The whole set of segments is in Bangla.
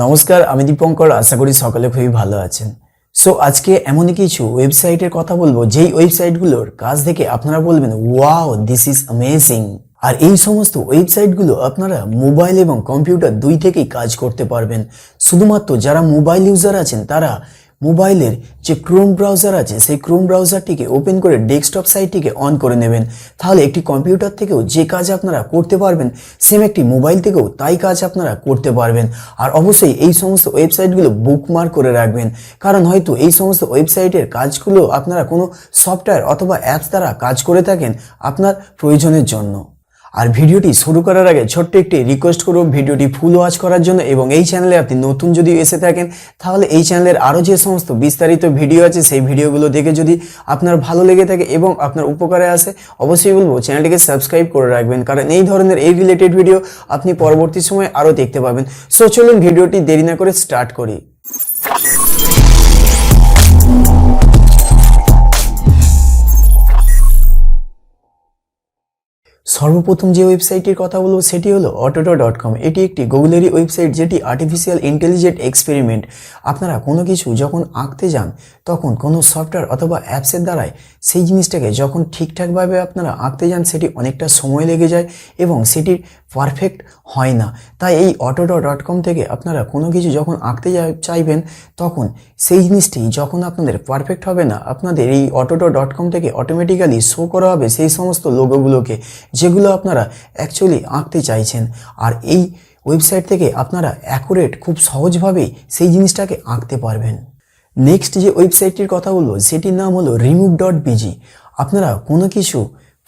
নমস্কার, আমি দীপঙ্কর। আশা করি সকলে খুবই ভালো আছেন। সো আজকে এমনই কিছু ওয়েবসাইটের কথা বলবো যেই ওয়েবসাইটগুলোর কাজ দেখে আপনারা বলবেন ওয়াও, দিস ইজ অ্যামেজিং। আর এই সমস্ত ওয়েবসাইটগুলো আপনারা মোবাইল এবং কম্পিউটার দুই থেকেই কাজ করতে পারবেন। শুধুমাত্র যারা মোবাইল ইউজার আছেন তারা মোবাইলের যে ক্রোম ব্রাউজার আছে সেই ক্রোম ব্রাউজারটিকে ওপেন করে ডেস্কটপ সাইটটিকে অন করে নেবেন। তাহলে একটি কম্পিউটার থেকেও যে কাজ আপনারা করতে পারবেন সেম একটি মোবাইল থেকেও তাই কাজ আপনারা করতে পারবেন। আর অবশ্যই এই সমস্ত ওয়েবসাইটগুলো বুকমার্ক করে রাখবেন, কারণ হয়তো এই সমস্ত ওয়েবসাইটের কাজগুলো আপনারা কোনো সফটওয়্যার অথবা অ্যাপস দ্বারা কাজ করে থাকেন আপনার প্রয়োজনের জন্য। আর ভিডিওটি শুরু করার আগে ছোট্ট একটি রিকোয়েস্ট করব ভিডিওটি ফুল ওয়াচ করার জন্য, এবং এই চ্যানেলে আপনি নতুন যদি এসে থাকেন তাহলে এই চ্যানেলের আরও যে সমস্ত বিস্তারিত ভিডিও আছে সেই ভিডিওগুলো দেখে যদি আপনার ভালো লেগে থাকে এবং আপনার উপকারে আসে অবশ্যই বলবো চ্যানেলটিকে সাবস্ক্রাইব করে রাখবেন, কারণ এই ধরনের এই রিলেটেড ভিডিও আপনি পরবর্তী সময়ে আরও দেখতে পাবেন। সো চলুন ভিডিওটি দেরি না করে স্টার্ট করি। সর্বপ্রথম যে ওয়েবসাইটটির কথা বলবো সেটি হলো autodo.com। এটি একটি গুগলেরই ওয়েবসাইট যেটি আর্টিফিশিয়াল ইন্টেলিজেন্ট এক্সপেরিমেন্ট। আপনারা কোনো কিছু যখন আঁকতে যান তখন কোনো সফটওয়্যার অথবা অ্যাপসের দ্বারাই সেই জিনিসটাকে যখন ঠিকঠাকভাবে আপনারা আঁকতে যান সেটি অনেকটা সময় লেগে যায় এবং সেটির পারফেক্ট হয় না। তাই এই autodo.com থেকে আপনারা কোনো কিছু যখন আঁকতে চাইবেন তখন সেই জিনিসটি যখন আপনাদের পারফেক্ট হবে না, আপনাদের এই autodo.com থেকে অটোমেটিক্যালি শো করা হবে সেই সমস্ত লোগোগুলোকে যেগুলো আপনারা অ্যাকচুয়ালি আঁকতে চাইছেন। আর এই ওয়েবসাইট থেকে আপনারা অ্যাকুরেট খুব সহজভাবেই সেই জিনিসটাকে আঁকতে পারবেন। নেক্সট যে ওয়েবসাইটটির কথা বলবো সেটির নাম হলো remove.bg। আপনারা কোনো কিছু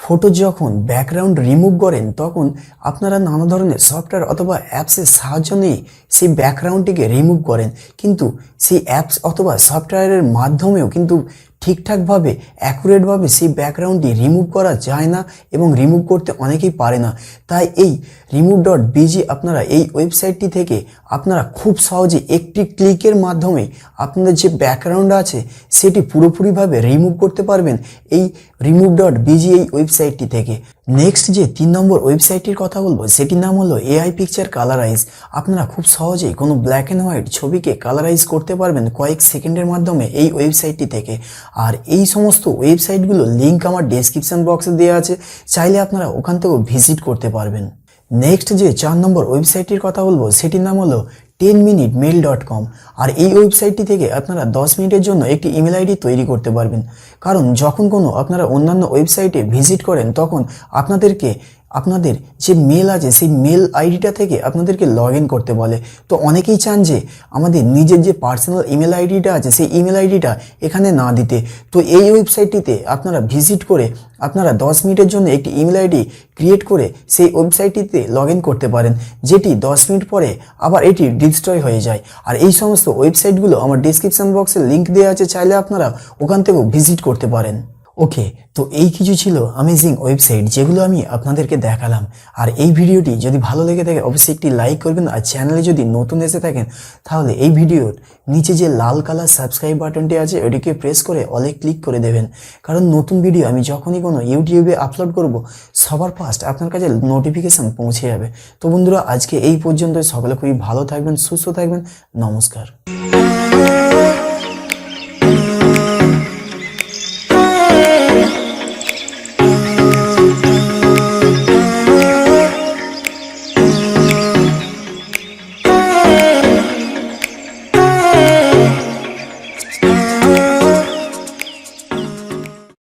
ফটো যখন ব্যাকগ্রাউন্ড রিমুভ করেন তখন আপনারা নানা ধরনের সফটওয়্যার অথবা অ্যাপসের সাহায্য নিয়ে সেই ব্যাকগ্রাউন্ডটিকে রিমুভ করেন, কিন্তু সেই অ্যাপস অথবা সফটওয়্যারের মাধ্যমেও কিন্তু ঠিকঠাকভাবে অ্যাকুরেটভাবে সেই ব্যাকগ্রাউন্ডটি রিমুভ করা যায় না এবং রিমুভ করতে অনেকেই পারে না। তাই এই remove.bg আপনারা এই ওয়েবসাইটটি থেকে আপনারা খুব সহজে একটি ক্লিকের মাধ্যমে আপনাদের যে ব্যাকগ্রাউন্ড আছে সেটি পুরোপুরিভাবে রিমুভ করতে পারবেন এই remove.bg এই ওয়েবসাইটটি থেকে। নেক্সট যে 3 নম্বর ওয়েবসাইটটির কথা বলবো সেটির নাম হলো AI পিকচার কালারাইজ। আপনারা খুব সহজেই কোনো ব্ল্যাক অ্যান্ড হোয়াইট ছবিকে কালারাইজ করতে পারবেন কয়েক সেকেন্ডের মাধ্যমে এই ওয়েবসাইটটি থেকে। আর এই সমস্ত ওয়েবসাইটগুলো লিঙ্ক আমার ডেসক্রিপশন বক্সে দেওয়া আছে, চাইলে আপনারা ওখান থেকেও ভিজিট করতে পারবেন। নেক্সট যে 4 নম্বর ওয়েবসাইটটির কথা বলবো সেটির নাম হলো 10minutemail.com। আর এই ওয়েবসাইটটি থেকে আপনারা 10 মিনিটের জন্য একটি ইমেল আইডি তৈরি করতে পারবেন, কারণ যখন কোনো আপনারা অন্যান্য ওয়েবসাইটে ভিজিট করেন তখন আপনাদের যে মেল আছে সেই মেল আইডিটা থেকে আপনাদেরকে লগ ইন করতে বলে। তো অনেকেই চান যে আমাদের নিজের যে পার্সোনাল ইমেল আইডিটা আছে সেই ইমেল আইডিটা এখানে না দিতে। তো এই ওয়েবসাইটটিতে আপনারা ভিজিট করে আপনারা 10 মিনিটের জন্য একটি ইমেল আইডি ক্রিয়েট করে সেই ওয়েবসাইটটিতে লগ ইন করতে পারেন, যেটি 10 মিনিট পরে আবার এটি ডিস্ট্রয় হয়ে যায়। আর এই সমস্ত ওয়েবসাইটগুলো আমার ডেসক্রিপশন বক্সে লিঙ্ক দেওয়া আছে, চাইলে আপনারা ওখান থেকেও ভিজিট করতে পারেন। ওকে, তো এই কিছু ছিল অ্যামেজিং ওয়েবসাইট যেগুলো আমি আপনাদেরকে দেখালাম। আর এই ভিডিওটি যদি ভালো লেগে থাকে অবশ্যই একটি লাইক করবেন, আর চ্যানেলে যদি নতুন এসে থাকেন তাহলে এই ভিডিওর নিচে যে লাল কালার সাবস্ক্রাইব বাটনটি আছে ওটিকে প্রেস করে অলে ক্লিক করে দেবেন, কারণ নতুন ভিডিও আমি যখনই কোনো ইউটিউবে আপলোড করব সবার ফার্স্ট আপনার কাছে নোটিফিকেশান পৌঁছে যাবে। তো বন্ধুরা, আজকে এই পর্যন্ত। সকলে খুবই ভালো থাকবেন, সুস্থ থাকবেন। নমস্কার।